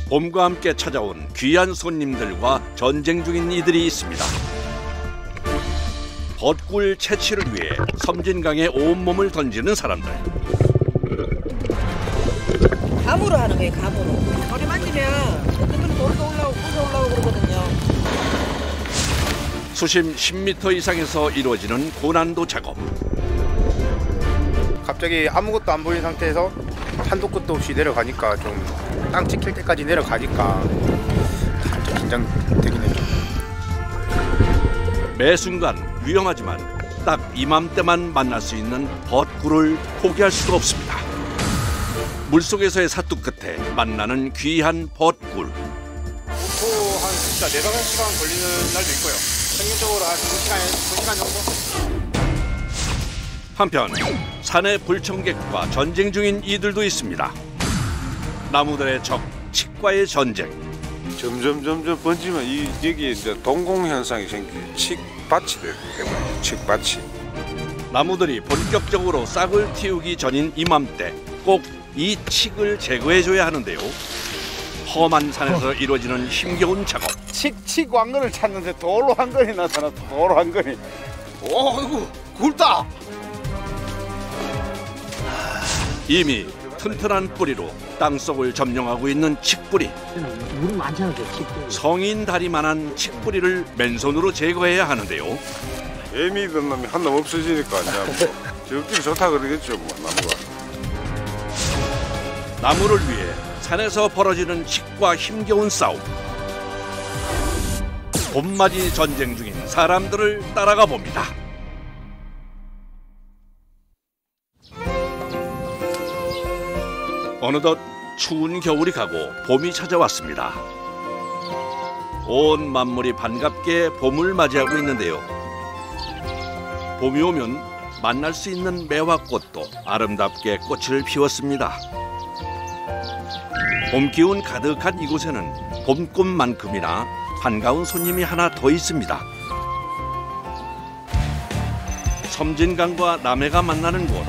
봄과 함께 찾아온 귀한 손님들과 전쟁 중인 이들이 있습니다. 벚꿀 채취를 위해 섬진강에 온몸을 던지는 사람들. 감으로 하는 거예요, 감으로. 머리 만지면 어떤 분은 돌도 올라오고 꿀도 올라오고 그러거든요. 수심 10m 이상에서 이루어지는 고난도 작업. 갑자기 아무것도 안 보이는 상태에서 한도 끝도 없이 내려가니까 좀 땅 찍힐 때까지 내려가니까 좀 긴장되긴 했죠. 매 순간 위험하지만 딱 이맘때만 만날 수 있는 벚꿀을 포기할 수가 없습니다. 물속에서의 사투 끝에 만나는 귀한 벚꿀. 보통 한 진짜 4-5시간 걸리는 날도 있고요. 평균적으로 한 2시간 정도? 한편 산의 불청객과 전쟁 중인 이들도 있습니다. 나무들의 적, 칡과의 전쟁. 점점 번지면 여기에 이제 동공 현상이 생기죠. 칡밭이 되기 때문에 칡밭이. 나무들이 본격적으로 싹을 틔우기 전인 이맘때 꼭 이 칡을 제거해줘야 하는데요. 험한 산에서 이루어지는 힘겨운 작업. 칡 왕건을 찾는데 돌로 한 건이 나타났어. 돌로 한 건이. 오, 이거 굵다. 이미 튼튼한 뿌리로 땅속을 점령하고 있는 칡뿌리. 물이 많잖아요, 칡뿌리. 성인 다리만한 칡뿌리를 맨손으로 제거해야 하는데요. 애미든 놈이 한 놈 없어지니까 이제 저끼리 좋다 그러겠죠, 뭐 나무가. 나무를 위해 산에서 벌어지는 칡과 힘겨운 싸움. 봄맞이 전쟁 중인 사람들을 따라가 봅니다. 어느덧 추운 겨울이 가고 봄이 찾아왔습니다. 온 만물이 반갑게 봄을 맞이하고 있는데요. 봄이 오면 만날 수 있는 매화꽃도 아름답게 꽃을 피웠습니다. 봄 기운 가득한 이곳에는 봄꽃만큼이나 반가운 손님이 하나 더 있습니다. 섬진강과 남해가 만나는 곳.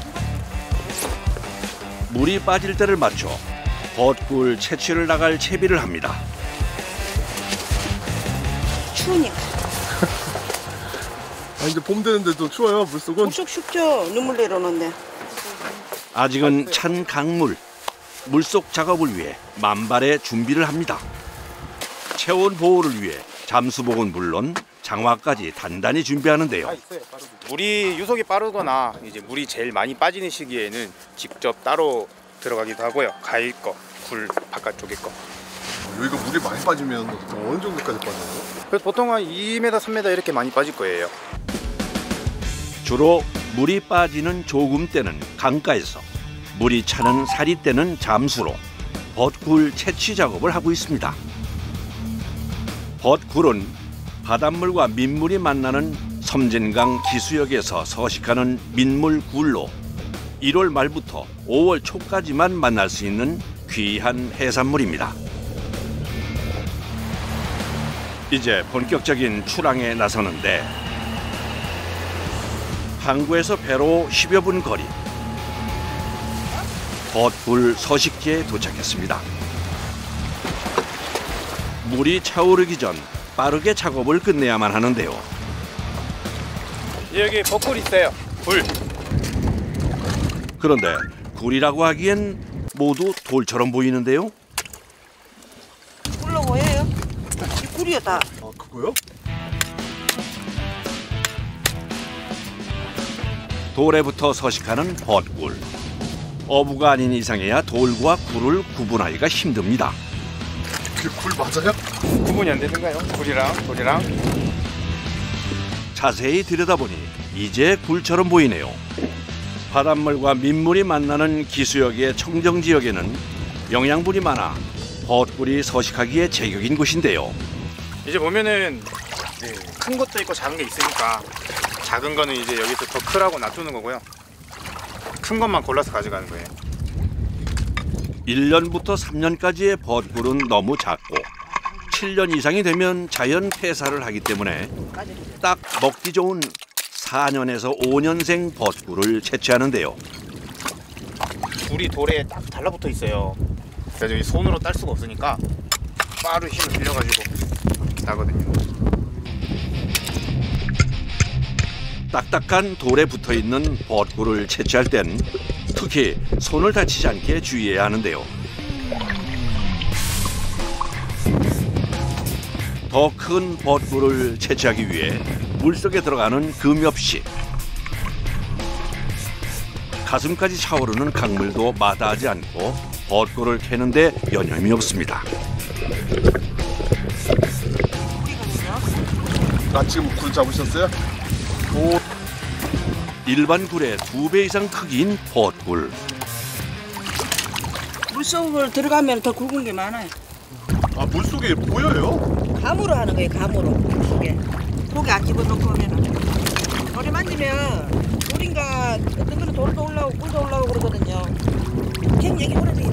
물이 빠질 때를 맞춰 벚꿀 채취를 나갈 채비를 합니다. 추우니까. 이제 봄 되는데도 추워요, 물속은? 쑥쑥 춥죠, 눈물 내려오는데. 아직은 찬 강물. 물속 작업을 위해 만발의 준비를 합니다. 체온 보호를 위해 잠수복은 물론 장화까지 단단히 준비하는데요. 물이 유속이 빠르거나 이제 물이 제일 많이 빠지는 시기에는 직접 따로 들어가기도 하고요. 가일 거, 굴 바깥쪽에 거. 여기가 물이 많이 빠지면 어느 정도까지 빠져요? 그래서 보통 한 2m, 3m 이렇게 많이 빠질 거예요. 주로 물이 빠지는 조금 때는 강가에서, 물이 차는 사리 때는 잠수로 벚꿀 채취 작업을 하고 있습니다. 벚꿀은 바닷물과 민물이 만나는 섬진강 기수역에서 서식하는 민물굴로 1월 말부터 5월 초까지만 만날 수 있는 귀한 해산물입니다. 이제 본격적인 출항에 나서는데 항구에서 배로 10여 분 거리. 벚꿀 서식지에 도착했습니다. 물이 차오르기 전 빠르게 작업을 끝내야만 하는데요. 여기 벚꿀 있어요. 굴. 그런데 굴이라고 하기엔 모두 돌처럼 보이는데요. 꿀로 보여요? 이 꿀이야 다. 아, 그거요? 돌에 붙어 서식하는 벚꿀. 어부가 아닌 이상해야 돌과 굴을 구분하기가 힘듭니다. 그게 굴 맞아요? 구분이 안 되는가요? 굴이랑 돌이랑. 자세히 들여다보니 이제 굴처럼 보이네요. 바닷물과 민물이 만나는 기수역의 청정지역에는 영양분이 많아 벚꿀이 서식하기에 제격인 곳인데요. 이제 보면은 큰 것도 있고 작은 게 있으니까 작은 거는 이제 여기서 더 크라고 놔두는 거고요. 큰 것만 골라서 가져가는 거예요. 1년부터 3년까지의 벚꿀은 너무 작고 7년 이상이 되면 자연 폐사를 하기 때문에 딱 먹기 좋은 4년에서 5년생 벚꿀을 채취하는데요. 굴이 돌에 딱 달라붙어 있어요. 그래서 여기 손으로 딸 수가 없으니까 바로 힘을 빌려가지고 나거든요. 딱딱한 돌에 붙어있는 벚굴을 채취할 땐 특히 손을 다치지 않게 주의해야 하는데요. 더 큰 벚굴을 채취하기 위해 물속에 들어가는 금엽씨. 가슴까지 차오르는 강물도 마다하지 않고 벚굴을 캐는데 여념이 없습니다. 아 지금 굴 잡으셨어요? 일반 굴의 2배 이상 크기인 벚굴. 물속을 들어가면 더 굵은 게 많아요. 아 물속에 보여요? 감으로 하는 거예요, 감으로. 물속에. 고기 안 집어넣고 하면은. 돌에 만지면 돌인가 어떤 거는 돌도 올라오고 꿀도 올라오고 그러거든요. 굉장히 오래돼요.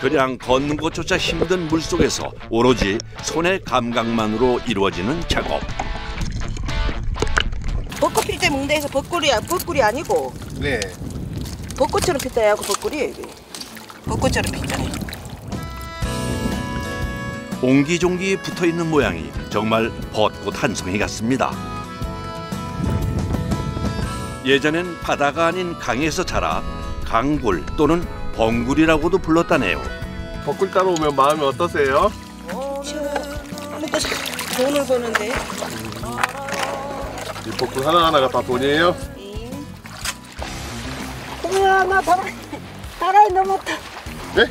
그냥 걷는 것조차 힘든 물속에서 오로지 손의 감각만으로 이루어지는 작업. 벚꽃 필 때 먹는 데서 벚꿀이 아니고 네. 벚꽃처럼 폈다 해갖고 벚꿀이에요, 이게. 벚꽃처럼 폈잖아요. 옹기종기 붙어있는 모양이 정말 벚꽃 한 송이 같습니다. 예전엔 바다가 아닌 강에서 자라 강굴 또는 벙굴이라고도 불렀다네요. 벚굴 따러 오면 마음이 어떠세요? 먹고 돈을 버는데. 이 벚굴 하나하나가 다 돈이에요? 우와, 나 다라이 넘었다. 네?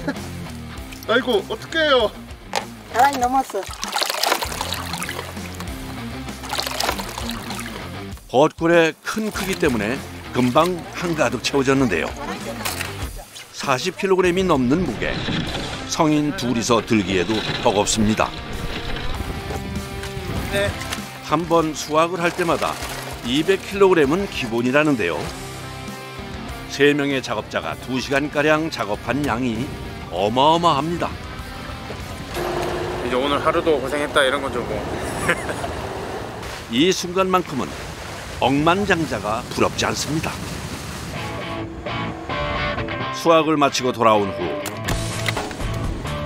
아이고 어떡해요? 다라이 넘었어. 벚굴의 큰 크기 때문에 금방 한가득 채워졌는데요. 40kg이 넘는 무게. 성인 둘이서 들기에도 버겁습니다. 네. 한 번 수확을 할 때마다 200kg은 기본이라는데요. 3명의 작업자가 2시간가량 작업한 양이 어마어마합니다. 이제 오늘 하루도 고생했다 이런 거죠 뭐. 이 순간만큼은 억만장자가 부럽지 않습니다. 수확을 마치고 돌아온 후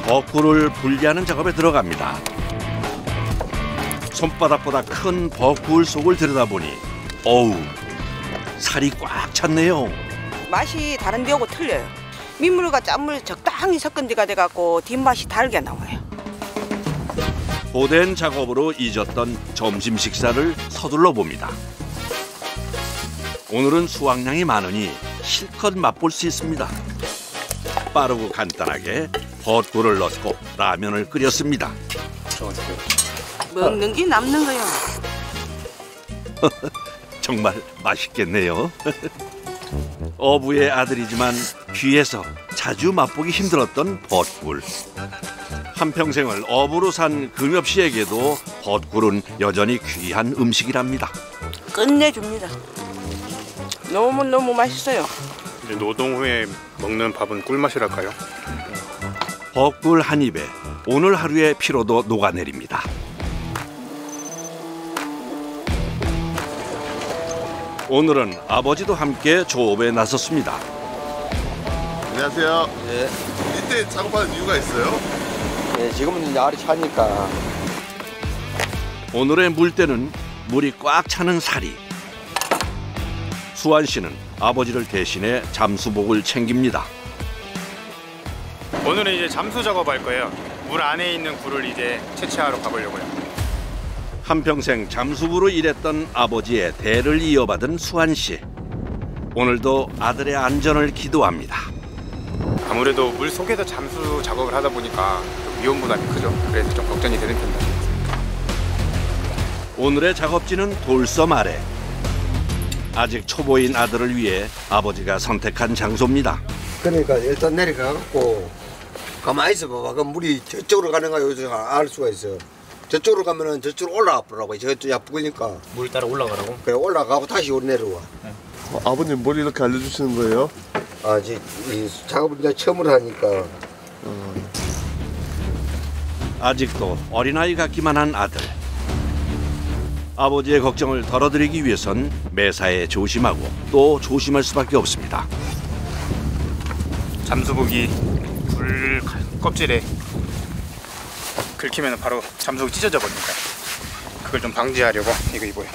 벚굴을 분리하는 작업에 들어갑니다. 손바닥보다 큰 벚굴 속을 들여다보니 어우, 살이 꽉 찼네요. 맛이 다른 데하고 틀려요. 민물과 짠물 적당히 섞은 데가 돼갖고 뒷맛이 달게 나와요. 고된 작업으로 잊었던 점심 식사를 서둘러 봅니다. 오늘은 수확량이 많으니 실컷 맛볼 수 있습니다. 빠르고 간단하게 벚굴을 넣고 라면을 끓였습니다. 먹는 게 남는 거요. 정말 맛있겠네요. 어부의 아들이지만 귀에서 자주 맛보기 힘들었던 벚굴. 한평생을 어부로 산 금엽씨에게도 벚굴은 여전히 귀한 음식이랍니다. 끝내줍니다. 너무너무 맛있어요. 이제 노동 후에 먹는 밥은 꿀맛이랄까요? 벚굴 한 입에 오늘 하루의 피로도 녹아내립니다. 오늘은 아버지도 함께 조업에 나섰습니다. 안녕하세요. 네, 이때 작업하는 이유가 있어요? 네, 지금은 날이 차니까 오늘의 물때는 물이 꽉 차는 사리. 수환 씨는 아버지를 대신해 잠수복을 챙깁니다. 오늘은 이제 잠수 작업할 거예요. 물 안에 있는 굴을 이제 채취하러 가보려고요. 한평생 잠수부로 일했던 아버지의 대를 이어받은 수환 씨. 오늘도 아들의 안전을 기도합니다. 아무래도 물 속에서 잠수 작업을 하다 보니까 좀 위험 부담이 크죠. 그래서 좀 걱정이 되는 편입니다. 오늘의 작업지는 돌섬 아래. 아직 초보인 아들을 위해 아버지가 선택한 장소입니다. 그러니까 일단 내려가갖고 가만히 있어 봐봐. 그럼 물이 저쪽으로 가는가 여기서 알 수가 있어. 저쪽으로 가면은 저쪽으로 올라가 보라고. 저쪽 야쁘니까 물 따라 올라가라고? 그래 올라가고 다시 내려와. 아버님 뭘 이렇게 알려주시는 거예요? 아, 이 작업을 이제 처음으로 하니까. 아직도 어린아이 같기만 한 아들. 아버지의 걱정을 덜어드리기 위해선 매사에 조심하고 또 조심할 수밖에 없습니다. 잠수복이 굴 물 껍질에 긁히면 바로 잠수가 찢어져 버리니까 그걸 좀 방지하려고 이거 입어요.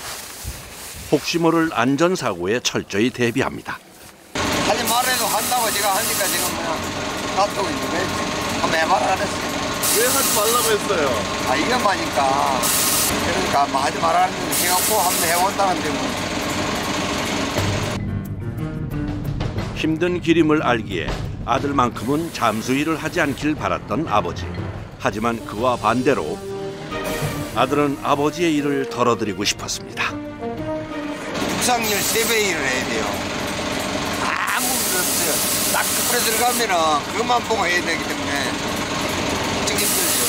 혹시 모를 안전사고에 철저히 대비합니다. 하지 말아도 한다고 제가 하니까 지금 뭐 놔두고 있는데 한번 해봐라 그랬어요. 왜 하지 말라고 했어요? 아 위험하니까. 그러니까 뭐 하지 말라는 거 해갖고 한번 해본다는데 뭐. 힘든 기림을 알기에 아들만큼은 잠수 일을 하지 않길 바랐던 아버지. 하지만 그와 반대로 아들은 아버지의 일을 덜어드리고 싶었습니다. 부상률 3배 일을 해야 돼요. 아무것도 없어요. 딱 그물에 들어가면은 그것만 보고 해야 되기 때문에 엄청 힘들죠.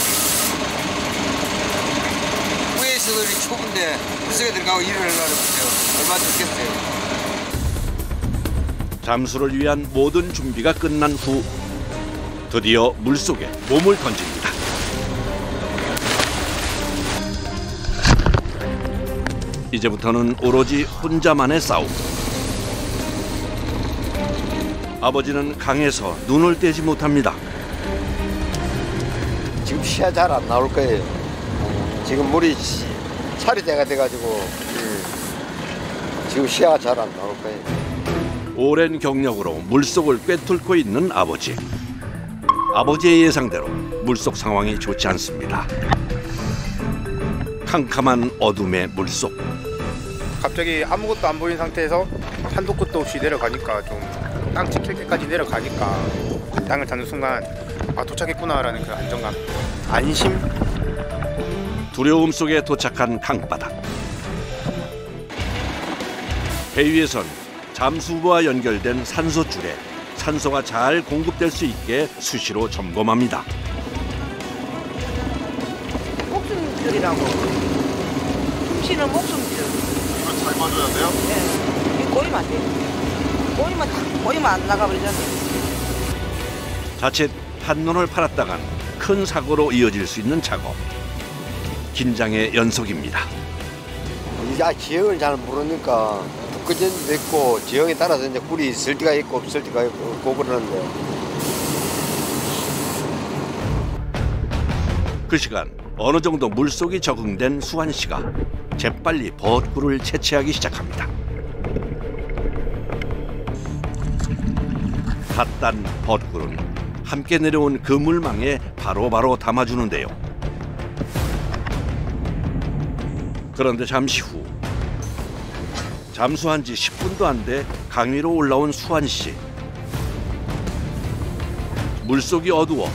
위에서도 이렇게 추운데 물속에 들어가고 일을 하려고 보세요. 얼마나 좋겠어요. 잠수를 위한 모든 준비가 끝난 후 드디어 물속에 몸을 던집니다. 이제부터는 오로지 혼자만의 싸움. 아버지는 강에서 눈을 떼지 못합니다. 지금 시야 잘 안 나올 거예요. 지금 물이 살이 돼가지고 지금 시야가 잘 안 나올 거예요. 오랜 경력으로 물속을 꿰뚫고 있는 아버지. 아버지의 예상대로 물속 상황이 좋지 않습니다. 캄캄한 어둠의 물속. 갑자기 아무것도 안 보이는 상태에서 한도 끝도 없이 내려가니까 좀 땅 찍힐 때까지 내려가니까 땅을 닿는 순간 아 도착했구나라는 그 안정감, 안심. 두려움 속에 도착한 강바닥. 배 위에선 잠수부와 연결된 산소줄에 산소가 잘 공급될 수 있게 수시로 점검합니다. 목숨줄이라고. 숨쉬는 목숨줄. 이거 잘 봐줘야 돼요? 네. 이거 보이면 안 돼요. 보이면 안 나가버리잖아요. 자칫 한눈을 팔았다간 큰 사고로 이어질 수 있는 작업. 긴장의 연속입니다. 이제 지형을 잘 모르니까 북극전도 있고 지형에 따라서 이제 굴이 있을 때가 있고 없을 때가 있고 그러는데. 그 시간 어느 정도 물속이 적응된 수환 씨가 재빨리 벚굴을 채취하기 시작합니다. 갓단 벚굴은 함께 내려온 그물망에 바로바로 담아주는데요. 그런데 잠시 후 잠수한 지 10분도 안 돼 강 위로 올라온 수환 씨. 물속이 어두워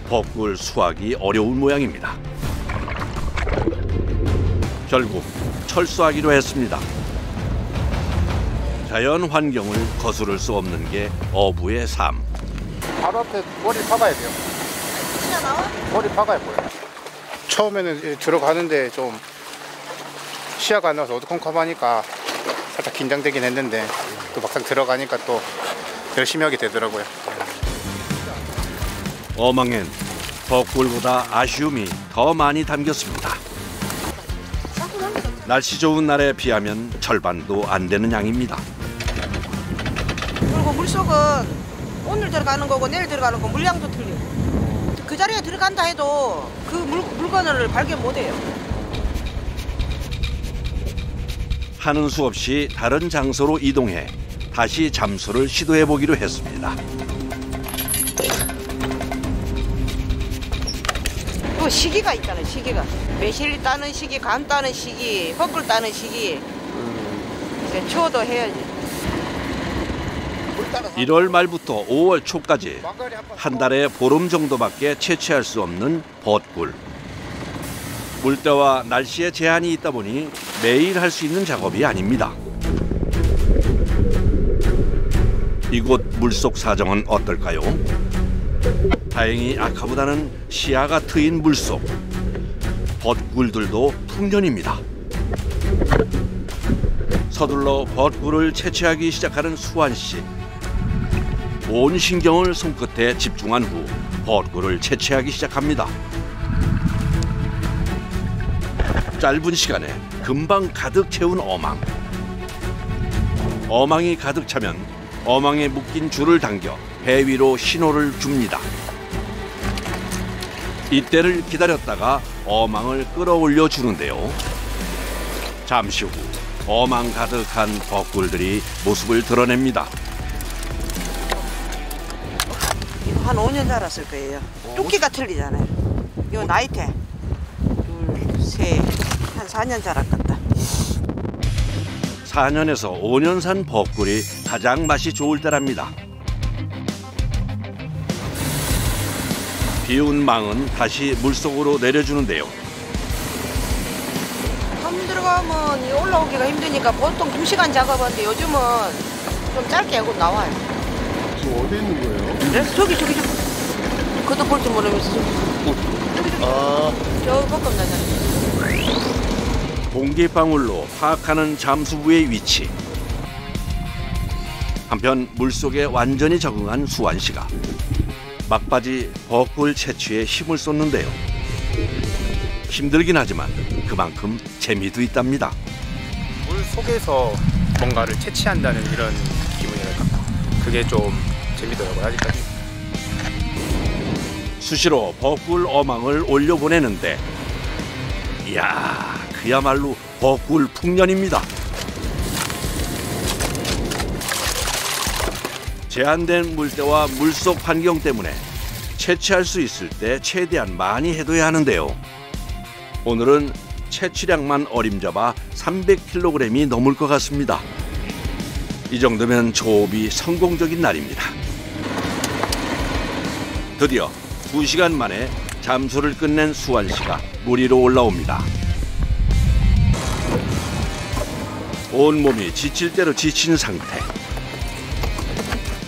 벚굴 수확이 어려운 모양입니다. 결국 철수하기로 했습니다. 자연 환경을 거스를 수 없는 게 어부의 삶. 바로 앞에 머리 박아야 돼요. 진짜 나와? 머리 박아야 보여요. 처음에는 들어가는데 좀 시야가 안 나와서 어두컴컴하니까 살짝 긴장되긴 했는데 또 막상 들어가니까 또 열심히 하게 되더라고요. 어망엔 벚굴보다 아쉬움이 더 많이 담겼습니다. 날씨 좋은 날에 비하면 절반도 안 되는 양입니다. 그리고 물속은 오늘 들어가는 거고 내일 들어가는 거 물량도 틀리고 그 자리에 들어간다 해도 그 물건을 발견 못해요. 하는 수 없이 다른 장소로 이동해 다시 잠수를 시도해보기로 했습니다. 또 시기가 있잖아요. 시기가 매실 따는 시기, 감 따는 시기, 벚굴 따는 시기. 이제 추워도 해야지. 1월 말부터 5월 초까지 한 달에 보름 정도밖에 채취할 수 없는 벚굴. 물때와 날씨에 제한이 있다 보니 매일 할 수 있는 작업이 아닙니다. 이곳 물속 사정은 어떨까요? 다행히 아까보다는 시야가 트인 물속. 벚굴들도 풍년입니다. 서둘러 벚굴을 채취하기 시작하는 수환 씨. 온 신경을 손끝에 집중한 후 벚굴을 채취하기 시작합니다. 짧은 시간에 금방 가득 채운 어망. 어망이 가득 차면 어망에 묶인 줄을 당겨 배 위로 신호를 줍니다. 이때를 기다렸다가 어망을 끌어올려 주는데요. 잠시 후 어망 가득한 벚굴들이 모습을 드러냅니다. 이거 한 5년 자랐을 거예요. 뚝기가 틀리잖아요. 이거 나이테 둘, 셋, 한 4년 자랐겠다. 4년에서 5년 산 벚굴이 가장 맛이 좋을 때랍니다. 비운 망은 다시 물속으로 내려주는데요. 밤 들어가면 이 올라오기가 힘드니까 보통 2시간 작업하는데 요즘은 좀 짧게 하고 나와요. 지금 어디 있는 거예요? 네? 저기. 그것도 볼 줄 모르면서 아, 저 볶음 나잖아요. 공기방울로 파악하는 잠수부의 위치. 한편 물속에 완전히 적응한 수환 씨가 막바지 벚굴 채취에 힘을 쏟는데요. 힘들긴 하지만 그만큼 재미도 있답니다. 물 속에서 뭔가를 채취한다는 이런 기분이랄까. 그게 좀 재미더라고요, 아직까지. 수시로 벚굴 어망을 올려보내는데 이야, 그야말로 벚굴 풍년입니다. 제한된 물때와 물속 환경 때문에 채취할 수 있을 때 최대한 많이 해둬야 하는데요. 오늘은 채취량만 어림잡아 300kg이 넘을 것 같습니다. 이 정도면 조업이 성공적인 날입니다. 드디어 2시간 만에 잠수를 끝낸 수환 씨가 물 위로 올라옵니다. 온몸이 지칠 대로 지친 상태.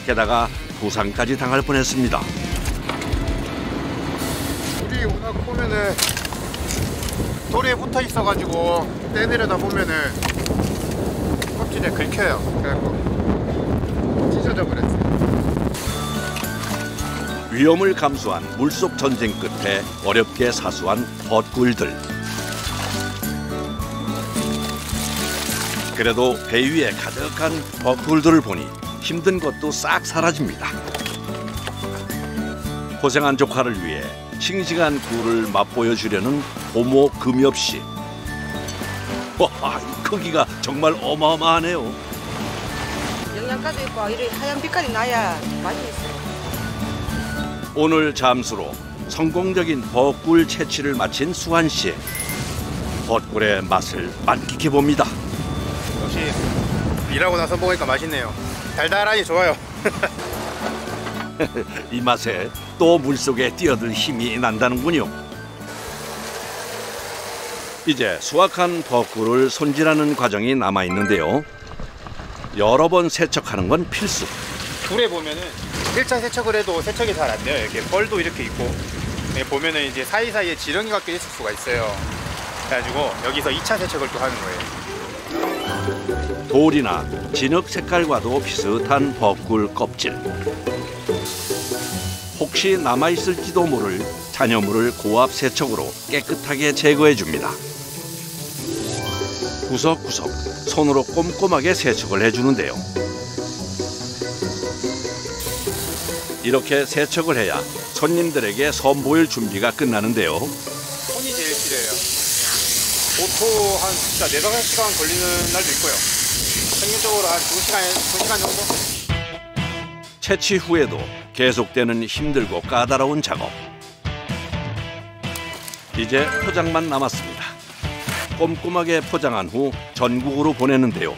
게다가 부상까지 당할 뻔했습니다. 물이 워낙 보면은 돌에 붙어 있어가지고 떼내려다 보면은 껍질에 긁혀요. 그래갖고 찢어져 버렸어요. 위험을 감수한 물속 전쟁 끝에 어렵게 사수한 벚굴들. 그래도 배 위에 가득한 벚굴들을 보니 힘든 것도 싹 사라집니다. 고생한 조카를 위해 싱싱한 굴을 맛보여 주려는 고모 금엽 씨. 와, 이 크기가 정말 어마어마하네요. 영양가도 있고 이런 하얀 빛깔이 나야 맛이 있어요. 오늘 잠수로 성공적인 벚굴 채취를 마친 수환 씨. 벚굴의 맛을 만끽해 봅니다. 역시 일하고 나서 먹으니까 맛있네요. 달달하니 좋아요. 이 맛에 또 물속에 뛰어들 힘이 난다는군요. 이제 수확한 벚굴을 손질하는 과정이 남아있는데요. 여러 번 세척하는 건 필수. 굴에 보면은 1차 세척을 해도 세척이 잘 안 돼요. 이렇게 뻘도 이렇게 있고 보면은 이제 사이사이에 지렁이가 껴 있을 수가 있어요. 그래가지고 여기서 2차 세척을 또 하는 거예요. 돌이나 진흙 색깔과도 비슷한 벚굴 껍질. 혹시 남아있을지도 모를 잔여물을 고압 세척으로 깨끗하게 제거해 줍니다. 구석구석 손으로 꼼꼼하게 세척을 해주는데요. 이렇게 세척을 해야 손님들에게 선보일 준비가 끝나는데요. 손이 제일 필요해요. 보통 한 진짜 4-5시간 걸리는 날도 있고요. 평균적으로 한 2시간 정도? 채취 후에도 계속되는 힘들고 까다로운 작업. 이제 포장만 남았습니다. 꼼꼼하게 포장한 후 전국으로 보내는데요.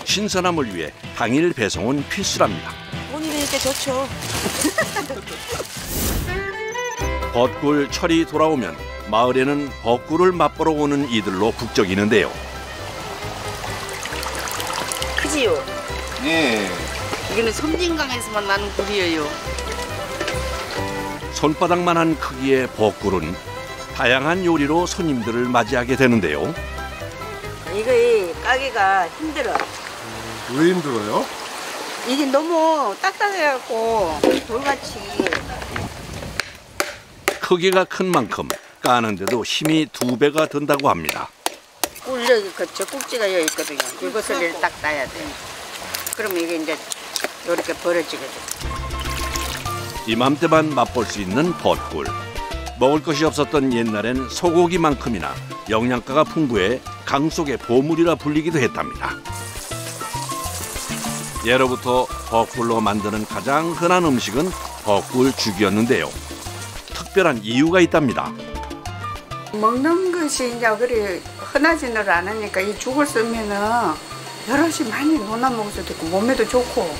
신선함을 위해 당일 배송은 필수랍니다. 오늘이니까 좋죠. 벚굴 철이 돌아오면 마을에는 벚굴을 맛보러 오는 이들로 북적이는데요. 크지요? 네. 이거는 섬진강에서만 나는 굴이에요. 손바닥만한 크기의 벚굴은 다양한 요리로 손님들을 맞이하게 되는데요. 이거 까기가 힘들어. 왜 힘들어요? 이게 너무 딱딱해갖고 돌같이. 크기가 큰 만큼 까는데도 힘이 2배가 든다고 합니다. 꿀 여기 그 젖꼭지가 여기 있거든요. 이것을 딱 따야 돼. 그러면 이게 이제 이렇게 벌어지거든. 이맘때만 맛볼 수 있는 벚굴. 먹을 것이 없었던 옛날엔 소고기만큼이나 영양가가 풍부해 강 속의 보물이라 불리기도 했답니다. 예로부터 벚굴로 만드는 가장 흔한 음식은 벚굴죽이었는데요. 특별한 이유가 있답니다. 먹는 것이 이제 그리 흔하지는 않으니까 이 죽을 쓰면은 여럿이 많이 논아 먹을 수도 있고 몸에도 좋고.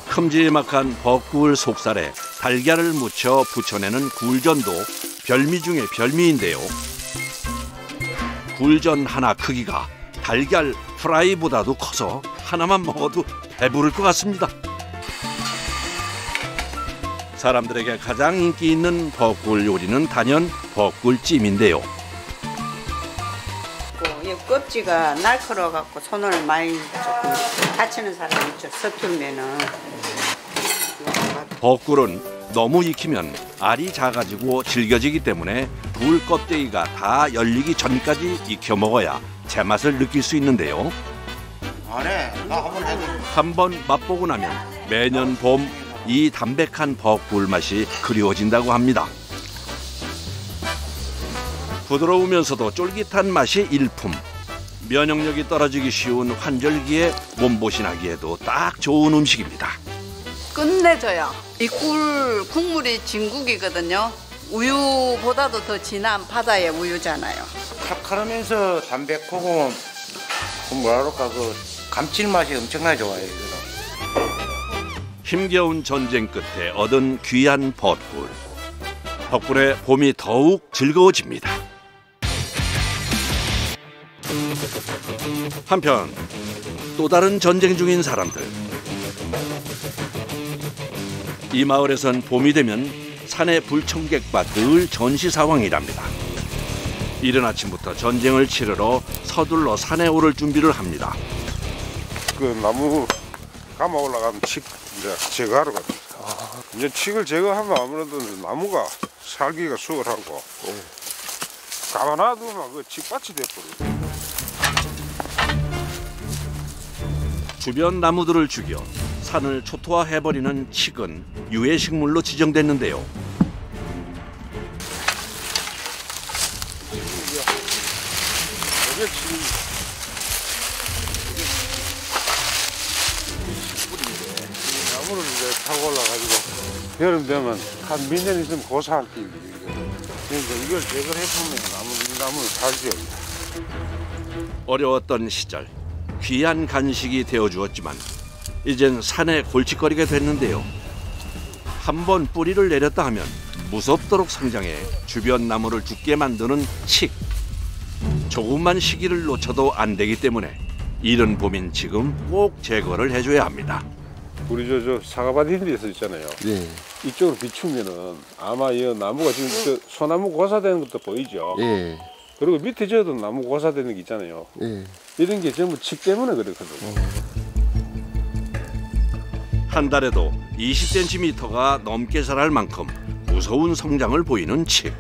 큼지막한 벚굴 속살에 달걀을 묻혀 부쳐내는 굴전도 별미 중의 별미인데요. 굴전 하나 크기가 달걀 프라이보다도 커서 하나만 먹어도 배부를 것 같습니다. 사람들에게 가장 인기 있는 벚굴 요리는 단연 벚굴찜인데요. 이 껍질가 날카로워 갖고 손을 많이 조금 다치는 사람이 있죠. 서툴면은. 벚굴은 너무 익히면 알이 작아지고 질겨지기 때문에 굴 껍데기가 다 열리기 전까지 익혀 먹어야 제맛을 느낄 수 있는데요. 한번 맛보고 나면 매년 봄 이 담백한 벚굴 맛이 그리워진다고 합니다. 부드러우면서도 쫄깃한 맛이 일품. 면역력이 떨어지기 쉬운 환절기에 몸보신하기에도 딱 좋은 음식입니다. 끝내줘요. 이 굴 국물이 진국이거든요. 우유보다도 더 진한 바다의 우유잖아요. 칼칼하면서 담백하고 뭐랄까 그 감칠맛이 엄청나게 좋아요. 이거는. 힘겨운 전쟁 끝에 얻은 귀한 벚굴. 덕분에 봄이 더욱 즐거워집니다. 한편 또 다른 전쟁 중인 사람들. 이 마을에선 봄이 되면 산의 불청객과 늘 전시 상황이랍니다. 이른 아침부터 전쟁을 치르러 서둘러 산에 오를 준비를 합니다. 그 나무 감아 올라가면 칡 이제 제거하러 갑니다. 이제 칡을 제거하면 아무래도 나무가 살기가 수월하고 가만놔두면 그 칡밭이 돼버려요. 주변 나무들을 죽여 산을 초토화해버리는 칡은 유해식물로 지정됐는데요. 이게 칡. 나무를 이제 타고 올라가지고 여름 되면 한 몇 년 있으면 고사할 게 그러니까 이걸 제거를 해보면 나무는 살죠. 어려웠던 시절 귀한 간식이 되어주었지만 이젠 산에 골칫거리가 됐는데요. 한번 뿌리를 내렸다 하면 무섭도록 성장해 주변 나무를 죽게 만드는 칡. 조금만 시기를 놓쳐도 안 되기 때문에 이른 봄인 지금 꼭 제거를 해줘야 합니다. 우리 저 사과밭 있는 데서 있잖아요. 예. 이쪽으로 비추면은 아마 이 나무가 지금 저 소나무 고사되는 것도 보이죠. 예. 그리고 밑에 저도 나무 고사되는 게 있잖아요. 예. 이런 게 전부 칡 때문에 그렇거든요. 한 달에도 20cm가 넘게 자랄 만큼 무서운 성장을 보이는 칡.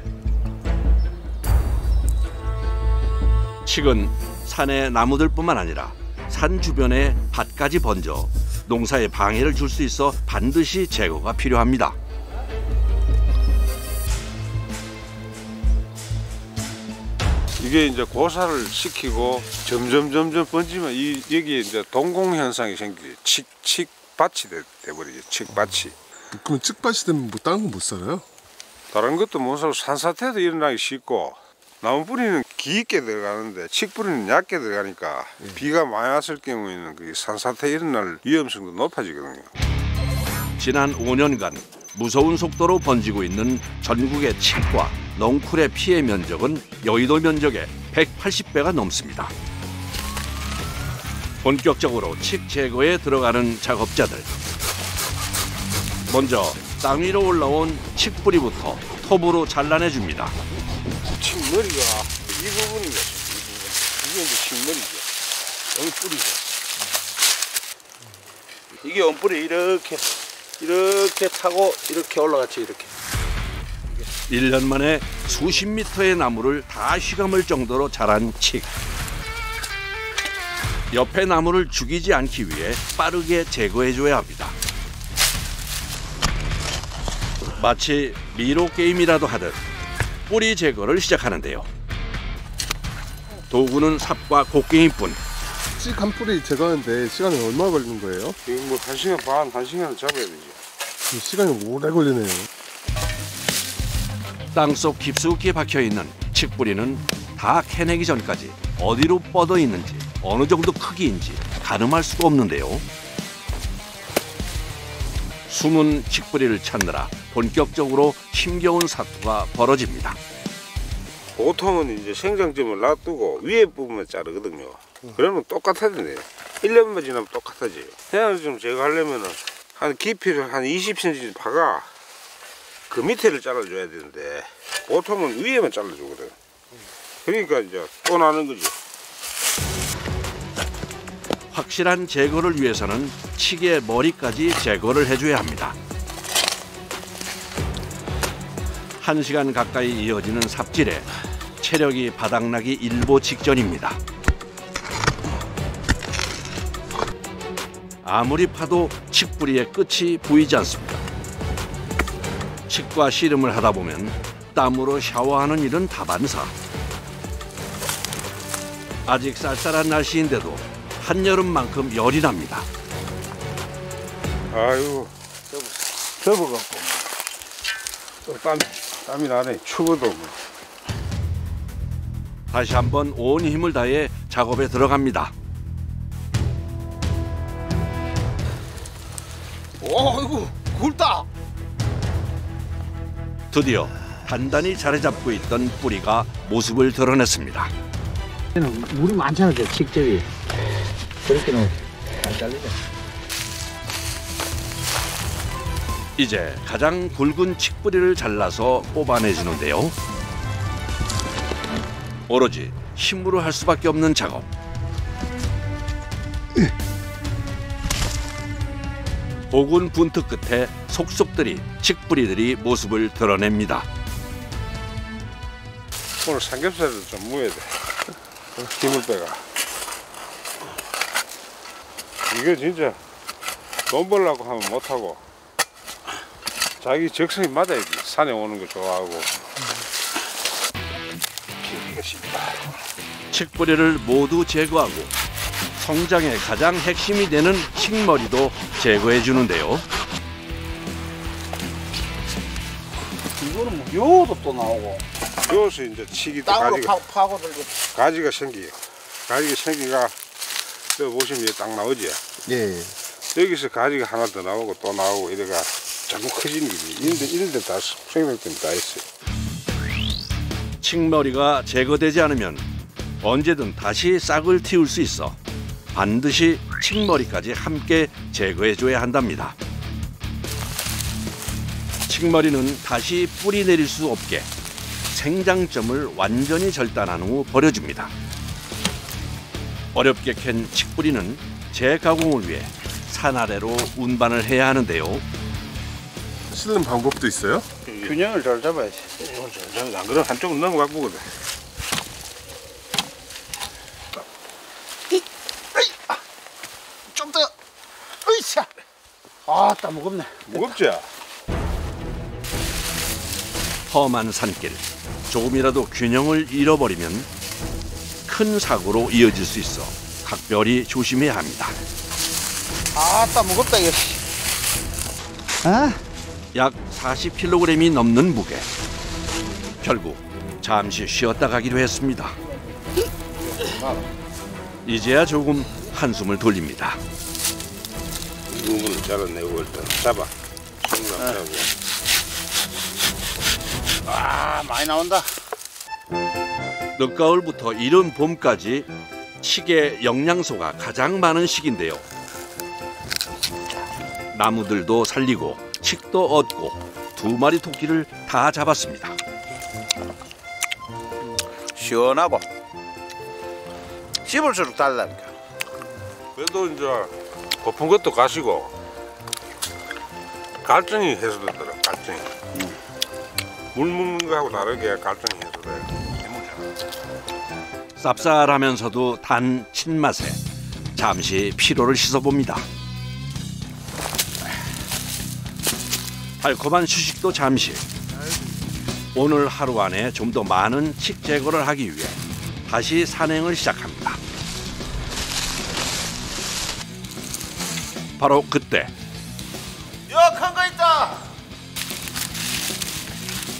칡은 산의 나무들뿐만 아니라 산 주변의 밭까지 번져 농사에 방해를 줄 수 있어 반드시 제거가 필요합니다. 이게 이제 고사를 시키고 점점 번지면 여기에 이제 동공 현상이 생기죠. 칡밭이 돼버리죠. 칡밭이. 그럼 칡밭이 되면 뭐 다른 건 못 살아요? 다른 것도 못 살고 산사태도 일어나기 쉽고 나무 뿌리는 깊게 들어가는데 칡 뿌리는 얕게 들어가니까 비가 많이 왔을 경우에는 그 산사태 일어날 위험성도 높아지거든요. 지난 5년간 무서운 속도로 번지고 있는 전국의 칡과 넝쿨의 피해 면적은 여의도 면적의 180배가 넘습니다. 본격적으로 칡 제거에 들어가는 작업자들. 먼저 땅 위로 올라온 칡 뿌리부터 톱으로 잘라내줍니다. 칡머리가 이 부분이죠. 이게 이제 칡머리죠. 여기 뿌리죠. 이게 원뿔이 이렇게 타고 이렇게 올라갔지 이렇게. 1년 만에 수십 미터의 나무를 다 휘감을 정도로 자란 칡. 옆에 나무를 죽이지 않기 위해 빠르게 제거해줘야 합니다. 마치 미로 게임이라도 하듯 뿌리 제거를 시작하는데요. 도구는 삽과 곡괭이뿐. 씩 한 뿌리 제거하는데 시간이 얼마 걸리는 거예요? 이거 뭐 1시간 반, 1시간을 잡아야 되지. 시간이 오래 걸리네요. 땅속 깊숙이 박혀있는 칡뿌리는 다 캐내기 전까지 어디로 뻗어 있는지 어느 정도 크기인지 가늠할 수가 없는데요. 숨은 칡뿌리를 찾느라 본격적으로 힘겨운 사투가 벌어집니다. 보통은 이제 생장점을 놔두고 위에 부분만 자르거든요. 그러면 똑같아지네요. 1년만 지나면 똑같아져요. 해양을 좀 제거하려면은 한 깊이를 한 20cm 파가 그 밑에를 잘라줘야 되는데 보통은 위에만 잘라주거든. 그러니까 이제 또 나는 거지. 확실한 제거를 위해서는 칡의 머리까지 제거를 해줘야 합니다. 1시간 가까이 이어지는 삽질에 체력이 바닥나기 일보 직전입니다. 아무리 파도 칡뿌리의 끝이 보이지 않습니다. 칡과 씨름을 하다 보면 땀으로 샤워하는 일은 다반사. 아직 쌀쌀한 날씨인데도 한여름만큼 열이 납니다. 아이고 접어갖고 또 땀이 나네. 추워도 뭐. 다시 한번 온 힘을 다해 작업에 들어갑니다. 어이구 굵다. 드디어 단단히 자리 잡고 있던 뿌리가 모습을 드러냈습니다. 물이 많잖아요, 직접이. 그렇게는 안 잘리죠. 이제 가장 굵은 칡뿌리를 잘라서 뽑아내주는데요. 오로지 힘으로 할 수밖에 없는 작업. 고군 분투 끝에 속속들이 칡뿌리들이 모습을 드러냅니다. 오늘 삼겹살도 좀 무어야 돼. 힘을 빼가. 이게 진짜 돈 벌려고 하면 못하고 자기 적성이 맞아야지. 산에 오는 거 좋아하고. 칡뿌리를 모두 제거하고 성장의 가장 핵심이 되는 칡머리도 제거해 주는데요. 이거는 뭐 묘도 또 나오고. 여기서 이제 칡이 또 땅으로 파고들고. 가지가 생겨요. 가지가 생기가 여기 보시면 이제 딱 나오지. 예. 여기서 가지가 하나 더 나오고 또 나오고 이래가 자꾸 커지는 게 이런 데 다 생명 때문에 다 있어요. 칡머리가 제거되지 않으면 언제든 다시 싹을 틔울 수 있어 반드시 칡머리까지 함께 제거해줘야 한답니다. 칡머리는 다시 뿌리 내릴 수 없게 생장점을 완전히 절단한 후 버려줍니다. 어렵게 캔 칡뿌리는 재가공을 위해 산 아래로 운반을 해야 하는데요. 씻는 방법도 있어요? 균형을 잘 잡아야지. 안 그러면 한쪽은 넘어갈 거거든. 좀 더. 으이차. 아따 무겁네. 무겁지? 험한 산길, 조금이라도 균형을 잃어버리면 큰 사고로 이어질 수 있어 각별히 조심해야 합니다. 아따 무겁다 이거. 아? 약 40kg이 넘는 무게. 결국 잠시 쉬었다 가기로 했습니다. 이제야 조금 한숨을 돌립니다. 이 부분을 잘라내고 일단 잡아. 아 많이 나온다. 늦가을부터 이른 봄까지 칡의 영양소가 가장 많은 시기인데요. 나무들도 살리고 칡도 얻고 2마리 토끼를 다 잡았습니다. 시원하고 씹을수록 달라니까. 그래도 이제 고픈 것도 가시고 갈증이 해소되더라. 갈증이. 물 먹는 거하고 다르게 갈증이 해소돼요. 쌉쌀하면서도 단 신맛에 잠시 피로를 씻어봅니다. 달콤한 휴식도 잠시. 오늘 하루 안에 좀 더 많은 칡 제거를 하기 위해 다시 산행을 시작합니다. 바로 그때 큰 거 있다.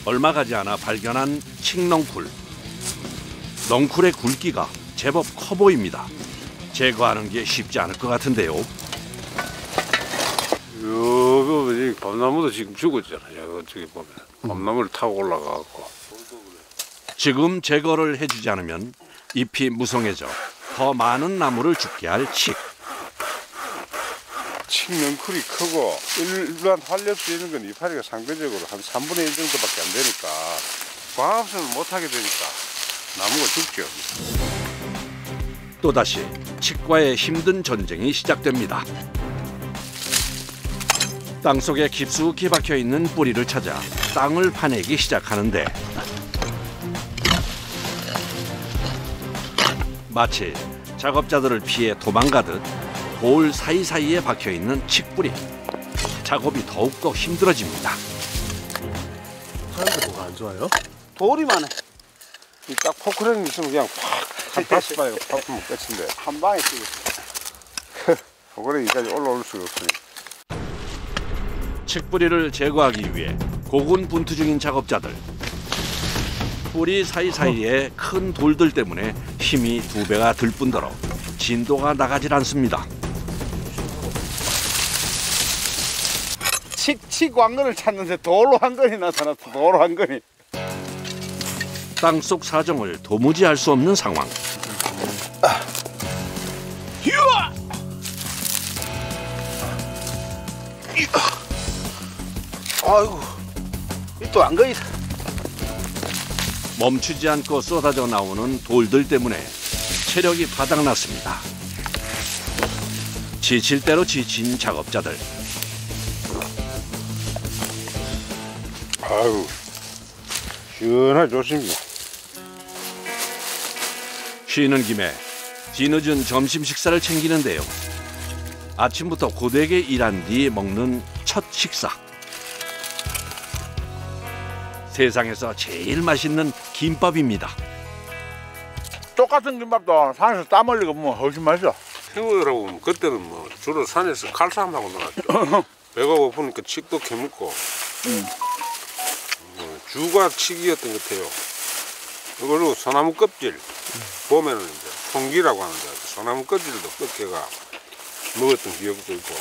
얼마 가지 않아 발견한 칡넝쿨. 넝쿨의 굵기가 제법 커 보입니다. 제거하는 게 쉽지 않을 것 같은데요. 이 밤나무도 지금 죽었잖아요. 저기 보면 밤나무를 타고 올라가고. 지금 제거를 해주지 않으면 잎이 무성해져 더 많은 나무를 죽게 할 칡. 칡넝쿨이 크고 일반 활력 수 있는 건 이파리가 상대적으로 한 3분의 1 정도밖에 안 되니까 광합성을 못하게 되니까 나무가 죽죠. 또다시 칡과의 힘든 전쟁이 시작됩니다. 땅속에 깊숙이 박혀있는 뿌리를 찾아 땅을 파내기 시작하는데 마치 작업자들을 피해 도망가듯 돌 사이사이에 박혀있는 칡뿌리. 작업이 더욱더 힘들어집니다. 사람들 뭐가 안 좋아요? 돌이만 해. 딱 포크레인 있으면 그냥 팍한 5방에 팍 하면 끝인데 한 방에 쓰겠어. 포크레인까지 올라올 수가 없으니. 칡뿌리를 제거하기 위해 고군분투 중인 작업자들. 뿌리 사이사이에 큰 돌들 때문에 힘이 2배가 들 뿐더러 진도가 나가질 않습니다. 칡 왕건을 찾는데 돌로 한 건이 나타났어. 돌로 한 건이. 땅속 사정을 도무지 알 수 없는 상황. 아이고, 이 또 안 거이다. 멈추지 않고 쏟아져 나오는 돌들 때문에 체력이 바닥났습니다. 지칠 대로 지친 작업자들. 아유, 시원하게 좋습니다. 쉬는 김에 뒤늦은 점심 식사를 챙기는데요. 아침부터 고되게 일한 뒤 먹는 첫 식사. 세상에서 제일 맛있는 김밥입니다. 똑같은 김밥도 산에서 땀 흘리고 뭐 훨씬 맛있어. 생각해보면 그때는 뭐 주로 산에서 칼싸움하고 놀았죠. 배가 고프니까 칡도 캐먹고 뭐 주가 칡이었던 것 같아요. 이걸로 소나무 껍질 보면은 이제 송기라고 하는데 소나무 껍질도 꺾여가 먹었던 기억도 있고.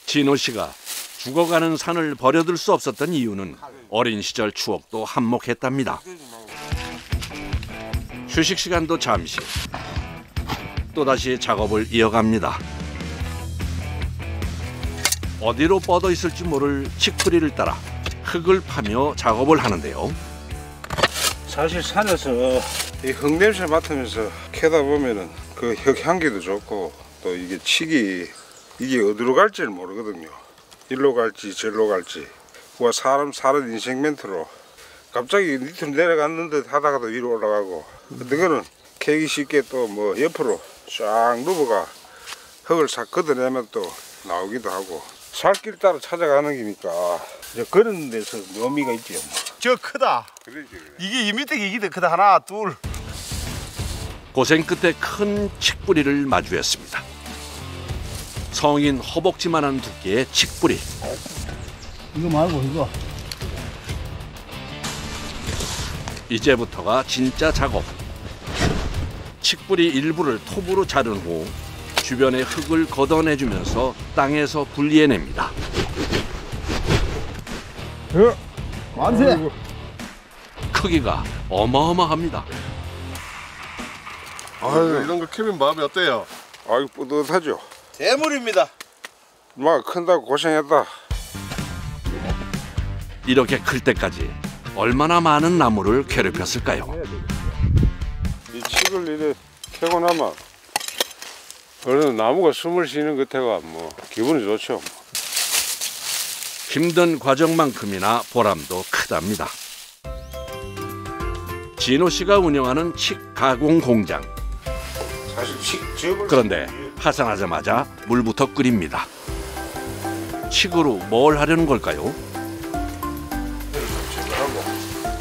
진호 씨가 죽어가는 산을 버려둘 수 없었던 이유는 어린 시절 추억도 한몫했답니다. 휴식 시간도 잠시. 또다시 작업을 이어갑니다. 어디로 뻗어 있을지 모를 칡뿌리를 따라 흙을 파며 작업을 하는데요. 사실 산에서 이 흙냄새 맡으면서 캐다 보면은 그 흙 향기도 좋고 또 이게 칡이 이게 어디로 갈지를 모르거든요. 일로 갈지 절로 갈지. 뭐 사람 사는 인생 멘트로 갑자기 밑으로 내려갔는데 하다가도 위로 올라가고 어떤 거는 캐기 쉽게 또 뭐 옆으로 쫙 누버가 흙을 싹 걷어내면 또 나오기도 하고 살길 따라 찾아가는 기니까 이제 그런 데서 묘미가 있죠. 저 크다. 그러지. 이게 이 밑에 이게 더 크다. 하나, 둘. 고생 끝에 큰 칡뿌리를 마주했습니다. 성인 허벅지만한 두께의 칡뿌리. 이거 말고 이거. 이제부터가 진짜 작업. 칡뿌리 일부를 톱으로 자른 후 주변의 흙을 걷어내주면서 땅에서 분리해냅니다. 만세! 크기가 어마어마합니다. 아유, 이런 거 캐면 마음이 어때요? 아유 뿌듯하죠. 대물입니다. 막 큰다고 고생했다. 이렇게 클 때까지 얼마나 많은 나무를 괴롭혔을까요? 이 칡을 이래 캐고 나면 그래도 나무가 숨을 쉬는 것에가 뭐 기분이 좋죠. 힘든 과정만큼이나 보람도 크답니다. 진호 씨가 운영하는 칡 가공 공장. 사실 칡 그런데 하산하자마자 물부터 끓입니다. 칡으로 뭘 하려는 걸까요? 제거하고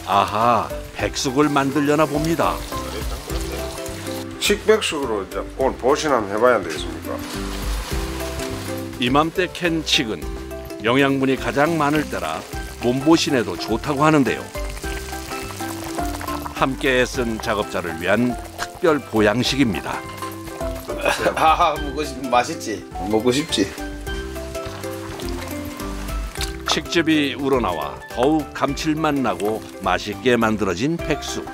아하, 백숙을 만들려나 봅니다. 칡백숙으로 이제 오늘 보신 한번 해봐야 되겠습니까? 이맘때 캔 칡은 영양분이 가장 많을 때라 몸보신에도 좋다고 하는데요. 함께 애쓴 작업자를 위한 특별 보양식입니다. 맛있지? 먹고 싶지? 칡즙이 우러나와 더욱 감칠맛 나고 맛있게 만들어진 백숙.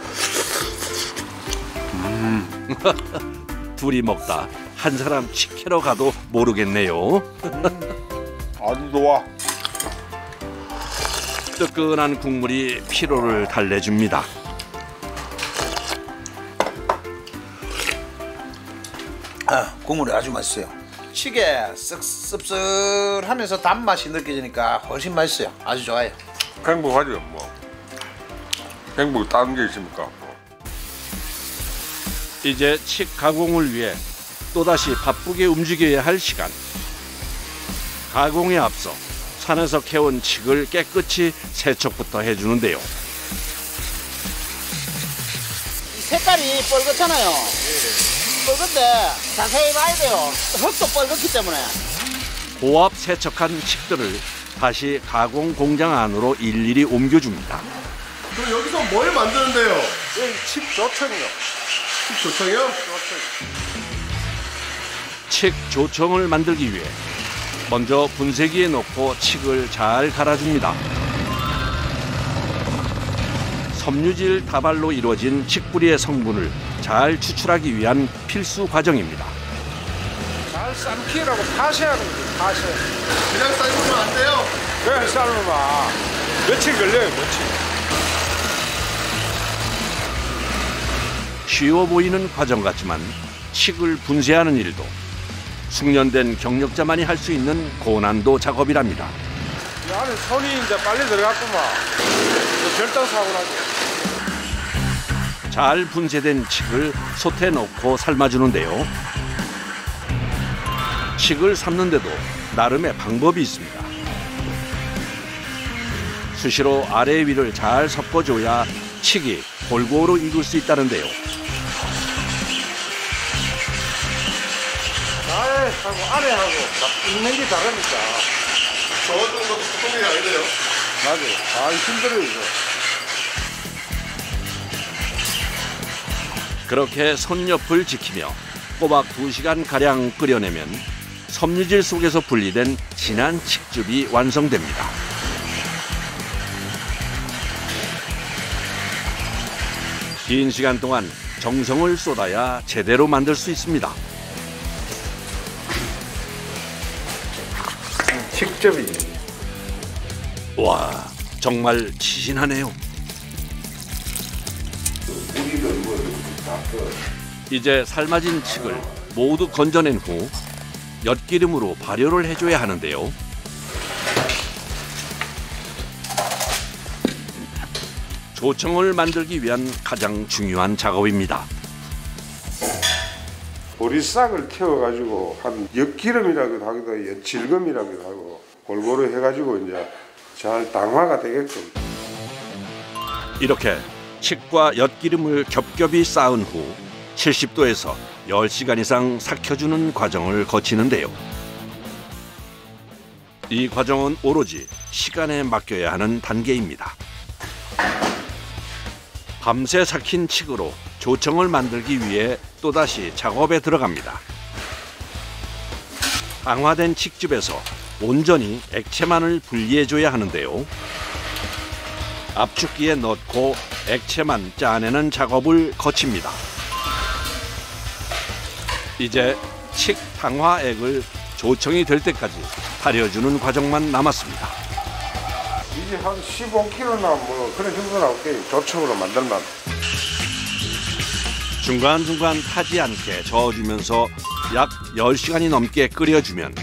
둘이 먹다 한 사람 치켜러 가도 모르겠네요. 아주 좋아. 뜨끈한 국물이 피로를 달래줍니다. 국물이 아주 맛있어요. 칡에 씁쓸하면서 단맛이 느껴지니까 훨씬 맛있어요. 아주 좋아요. 행복하죠 뭐. 행복 다른 게 있습니까? 이제 칡 가공을 위해 또다시 바쁘게 움직여야 할 시간. 가공에 앞서 산에서 캐온 칡을 깨끗이 세척부터 해주는데요. 색깔이 뻘겋잖아요. 뻘겋데 자세히 봐야 돼요. 흙도 뻘겋기 때문에. 고압 세척한 칡들을 다시 가공 공장 안으로 일일이 옮겨줍니다. 그럼 여기서 뭘 만드는데요? 칡 조청이요. 칡 조청이요? 칡 조청을 만들기 위해 먼저 분쇄기에 넣고 칡을 잘 갈아줍니다. 섬유질 다발로 이루어진 칡뿌리의 성분을 잘 추출하기 위한 필수 과정입니다. 잘 삶기라고 파셔야 됩니다. 파셔. 그냥 삶으면 안 돼요? 그냥 삶으면 며칠 걸려요. 며칠. 쉬워 보이는 과정 같지만 칡을 분쇄하는 일도 숙련된 경력자만이 할 수 있는 고난도 작업이랍니다. 이 안에 손이 이제 빨리 들어갔구만. 별당 사고 나죠. 잘 분쇄된 칡을 솥에 넣고 삶아주는데요. 칡을 삶는데도 나름의 방법이 있습니다. 수시로 아래 위를 잘 섞어줘야 칡이 골고루 익을 수 있다는데요. 아래하고 아래하고 익는 게 다르니까. 저 정도도 보통 일이 아니네요. 맞아요. 힘들어요 이거. 그렇게 손옆을 지키며 꼬박 2시간가량 끓여내면 섬유질 속에서 분리된 진한 칡즙이 완성됩니다. 긴 시간 동안 정성을 쏟아야 제대로 만들 수 있습니다. 칡즙이. 와, 정말 치신하네요. 이제 삶아진 칡을 모두 건져낸 후 엿기름으로 발효를 해줘야 하는데요. 조청을 만들기 위한 가장 중요한 작업입니다. 보리싹을 태워가지고 한 엿기름이라고도 하기도 엿질금이라고도 하고 골고루 해가지고 이제 잘 당화가 되게끔. 이렇게 칡과 엿기름을 겹겹이 쌓은 후 70도에서 10시간 이상 삭혀주는 과정을 거치는데요. 이 과정은 오로지 시간에 맡겨야 하는 단계입니다. 밤새 삭힌 칡으로 조청을 만들기 위해 또다시 작업에 들어갑니다. 강화된 칡즙에서 온전히 액체만을 분리해줘야 하는데요. 압축기에 넣고 액체만 짜내는 작업을 거칩니다. 이제 칡 당화액을 조청이 될 때까지 달여주는 과정만 남았습니다. 이게 한 15kg나 뭐 그런 정도 나올게요. 조청으로 만들면. 중간중간 타지 않게 저어주면서 약 10시간이 넘게 끓여주면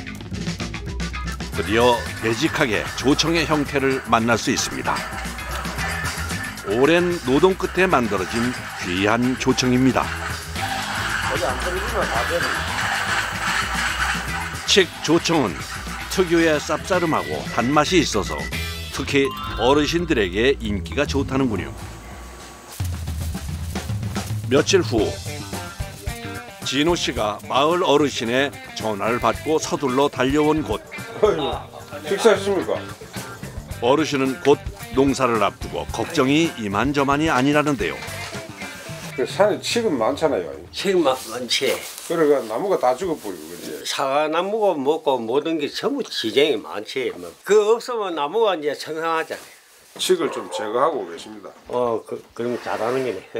드디어 매직하게 조청의 형태를 만날 수 있습니다. 오랜 노동 끝에 만들어진 귀한 조청입니다. 어디 안 끓여주면 다 되네. 칡 조청은 특유의 쌉싸름하고 단맛이 있어서 특히 어르신들에게 인기가 좋다는군요. 며칠 후 진호 씨가 마을 어르신의 전화를 받고 서둘러 달려온 곳. 식사했습니까? 어르신은 곧 농사를 앞두고 걱정이 이만저만이 아니라는데요. 그 산에 칡은 많잖아요. 칡 많지. 그래가 나무가 다 죽어버리고 그지. 사과나무가 먹고 모든 게 전부 지정이 많지. 그 없으면 나무가 이제 청상하잖아요. 칡을 좀 제거하고 계십니다. 그런 거 잘하는 게네.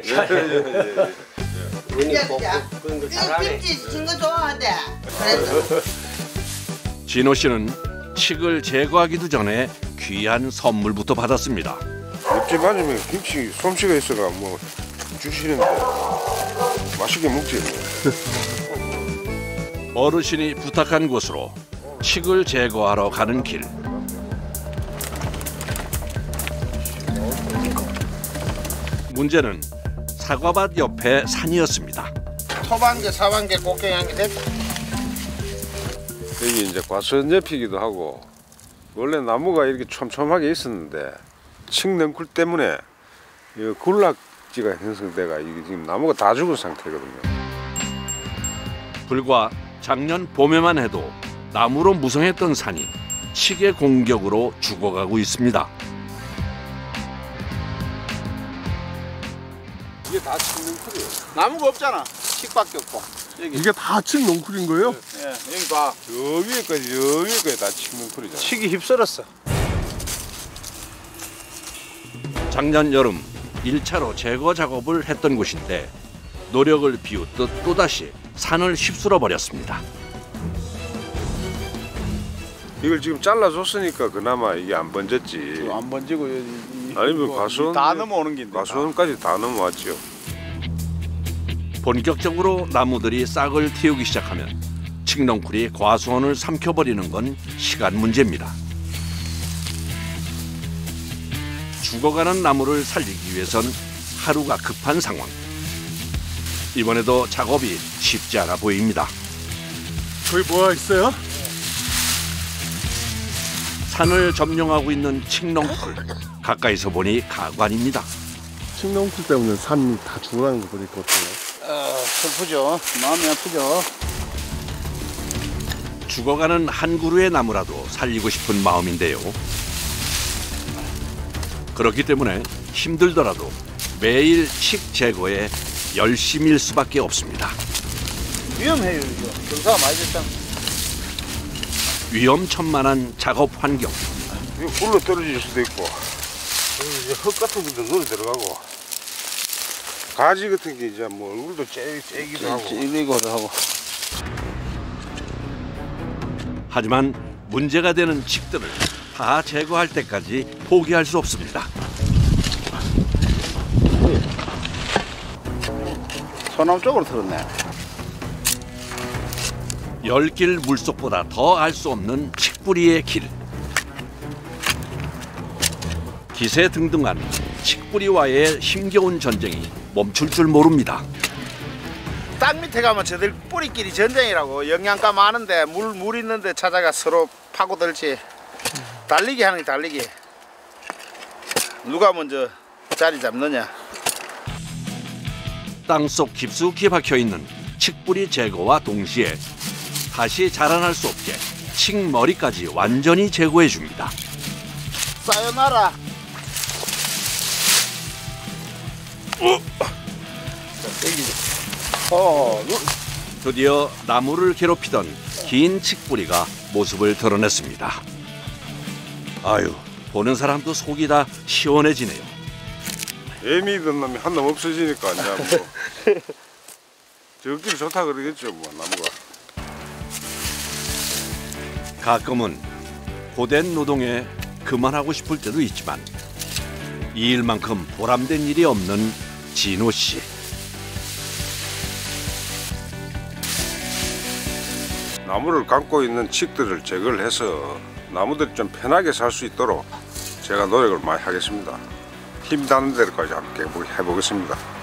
그런 거 잘하네. 김치 진거 좋아하대. 진호 씨는 칡을 제거하기도 전에 귀한 선물부터 받았습니다. 옆집 아줌마 김치 솜씨가 있어가 뭐 주시는데 맛있게 먹지. 어르신이 부탁한 곳으로 칡을 제거하러 가는 길. 문제는 사과밭 옆에 산이었습니다. 토반개, 사반개, 꽃게 한개 됐다. 여기 이제 과수원옆이기도 하고 원래 나무가 이렇게 촘촘하게 있었는데 칡넝쿨 때문에 이 군락지가 형성돼가 이게 지금 나무가 다 죽은 상태거든요. 불과 작년 봄에만 해도 나무로 무성했던 산이 칡의 공격으로 죽어가고 있습니다. 이게 다 칡넝쿨이에요. 나무가 없잖아. 칡밖에 없고. 여기. 이게 다 칡넝쿨인 거예요? 예, 여기 봐. 저 위에까지 다 칡넝쿨이잖아. 칡이 휩쓸었어. 작년 여름 1차로 제거 작업을 했던 곳인데 노력을 비웃듯 또다시 산을 휩쓸어 버렸습니다. 이걸 지금 잘라줬으니까 그나마 이게 안 번졌지. 안 번지고 아니면 과수원 다 넘어오는 긴데. 과수원까지 다 넘어왔죠. 본격적으로 나무들이 싹을 틔우기 시작하면 칡넝쿨이 과수원을 삼켜버리는 건 시간 문제입니다. 죽어가는 나무를 살리기 위해선 하루가 급한 상황. 이번에도 작업이 쉽지 않아 보입니다. 거기 뭐가 있어요? 산을 점령하고 있는 칡넝쿨. 가까이서 보니 가관입니다. 칡넝쿨 때문에 산이 다 죽어가는 거 보니까 어때요? 슬프죠. 마음이 아프죠. 죽어가는 한 그루의 나무라도 살리고 싶은 마음인데요. 그렇기 때문에 힘들더라도 매일 칡 제거에 열심일 수밖에 없습니다. 위험해요, 이거. 경사가 많이 됐다. 위험천만한 작업 환경. 이거 불로 떨어질 수도 있고 이제 흙 같은 것도 눈에 들어가고 가지 같은 게 이제 뭐 얼굴도 째기도 하고 찔리고도 하고. 하지만 문제가 되는 칡들을 다 제거할 때까지 포기할 수 없습니다. 소나무 쪽으로 틀었네. 열길 물속보다 더 알 수 없는 칡뿌리의 길. 기세등등한 칡뿌리와의 힘겨운 전쟁이 멈출 줄 모릅니다. 땅 밑에 가면 저들 뿌리끼리 전쟁이라고. 영양가 많은데 물 있는데 찾아가 서로 파고들지. 달리기 하는 게 달리기. 누가 먼저 자리 잡느냐. 땅속 깊숙이 박혀있는 칡뿌리 제거와 동시에 다시 자라날 수 없게 칡머리까지 완전히 제거해줍니다. 사요나라. 드디어 나무를 괴롭히던 긴 칡뿌리가 모습을 드러냈습니다. 아유, 보는 사람도 속이 다 시원해지네요. 애미던 놈이 한 놈 없어지니까 이제 뭐 저끼리 좋다 그러겠죠, 뭐 나무가. 가끔은 고된 노동에 그만하고 싶을 때도 있지만 이 일만큼 보람된 일이 없는 진호 씨. 나무를 감고 있는 칡들을 제거를 해서 나무들이 좀 편하게 살 수 있도록 제가 노력을 많이 하겠습니다. 힘 닿는 데까지 함께 해보겠습니다.